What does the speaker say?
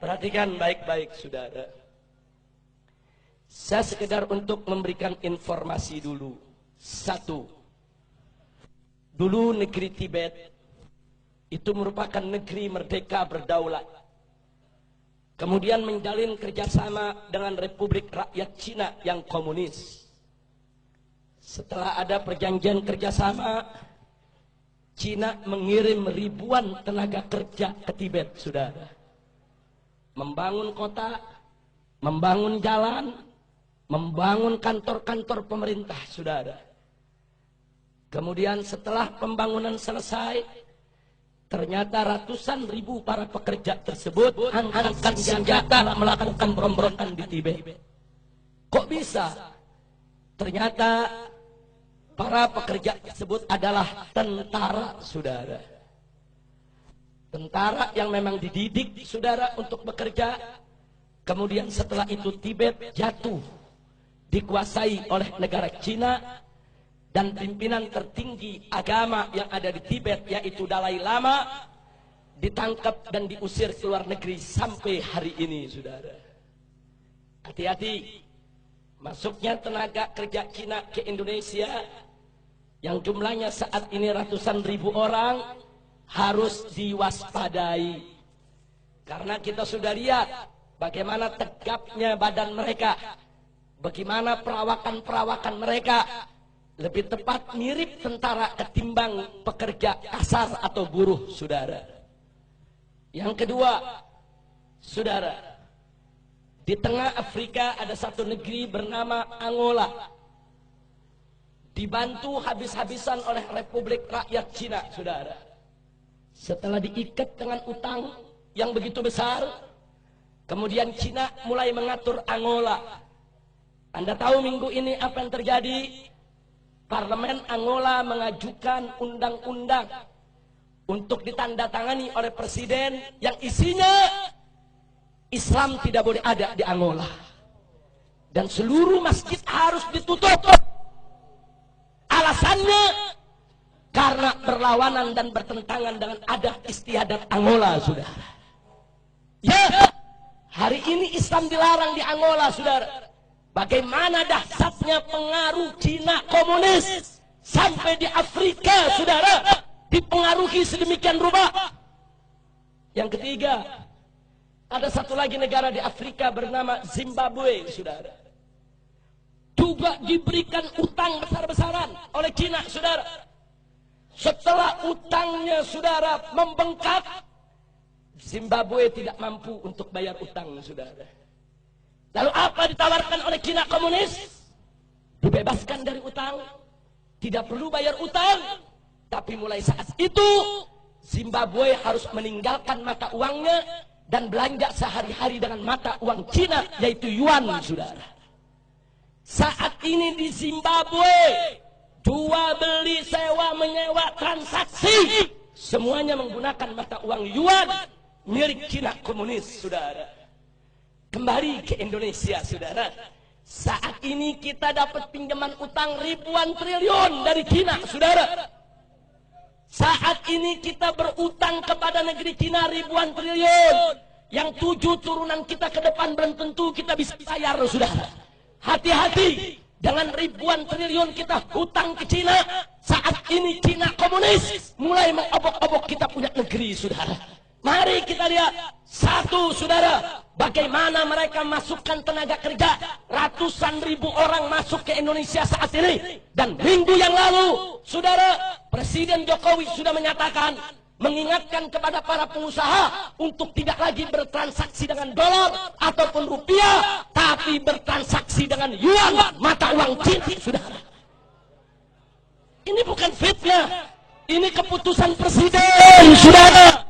Perhatikan baik-baik saudara. Saya sekedar untuk memberikan informasi dulu. Satu, dulu negeri Tibet itu merupakan negeri merdeka berdaulat. Kemudian menjalin kerjasama dengan Republik Rakyat Cina yang komunis. Setelah ada perjanjian kerjasama, Cina mengirim ribuan tenaga kerja ke Tibet, saudara. Membangun kota, membangun jalan, membangun kantor-kantor pemerintah, saudara. Kemudian setelah pembangunan selesai, ternyata ratusan ribu para pekerja tersebut angkat senjata melakukan pemberontakan di Tibet. Kok bisa? Ternyata para pekerja tersebut adalah tentara, saudara. Tentara yang memang dididik, saudara, untuk bekerja. Kemudian setelah itu Tibet jatuh, dikuasai oleh negara Cina, dan pimpinan tertinggi agama yang ada di Tibet, yaitu Dalai Lama, ditangkap dan diusir ke luar negeri sampai hari ini, saudara. Hati-hati, masuknya tenaga kerja Cina ke Indonesia, yang jumlahnya saat ini ratusan ribu orang, harus diwaspadai. Karena kita sudah lihat bagaimana tegapnya badan mereka, bagaimana perawakan mereka, lebih tepat mirip tentara ketimbang pekerja kasar atau buruh, saudara. Yang kedua, saudara, di tengah Afrika ada satu negeri bernama Angola, dibantu habis-habisan oleh Republik Rakyat Cina, saudara. Setelah diikat dengan utang yang begitu besar, kemudian Cina mulai mengatur Angola. Anda tahu minggu ini apa yang terjadi? Parlemen Angola mengajukan undang-undang untuk ditandatangani oleh presiden yang isinya Islam tidak boleh ada di Angola, dan seluruh masjid harus ditutup. Alasannya karena berlawanan dan bertentangan dengan adat istiadat Angola, saudara. Ya, hari ini Islam dilarang di Angola, saudara. Bagaimana dahsyatnya pengaruh Cina komunis sampai di Afrika, saudara, dipengaruhi sedemikian rupa. Yang ketiga, ada satu lagi negara di Afrika bernama Zimbabwe, saudara. Juga diberikan utang besar-besaran oleh Cina, saudara. Setelah utangnya, saudara, membengkak, Zimbabwe tidak mampu untuk bayar utang, saudara. Lalu apa ditawarkan oleh Cina komunis? Dibebaskan dari utang, tidak perlu bayar utang. Tapi mulai saat itu Zimbabwe harus meninggalkan mata uangnya dan belanja sehari-hari dengan mata uang Cina, yaitu yuan, saudara. Saat ini di Zimbabwe, jual beli, sewa menyewa, transaksi, semuanya menggunakan mata uang yuan milik Cina komunis, saudara. Kembali ke Indonesia, saudara. Saat ini kita dapat pinjaman utang ribuan triliun dari Cina, saudara. Saat ini kita berutang kepada negeri Cina ribuan triliun, yang 7 turunan kita ke depan belum tentu kita bisa bayar, saudara. Hati-hati, dengan ribuan triliun kita hutang ke Cina. Saat ini Cina komunis mulai mengobok-obok kita punya negeri, saudara. Mari kita lihat satu, saudara, bagaimana mereka masukkan tenaga kerja. Ratusan ribu orang masuk ke Indonesia saat ini. Dan minggu yang lalu, saudara, Presiden Jokowi sudah menyatakan, mengingatkan kepada para pengusaha untuk tidak lagi bertransaksi dengan dolar ataupun rupiah, tapi bertransaksi dengan yuan, mata uang Cina, saudara. Ini bukan fitnah, ini keputusan presiden, saudara.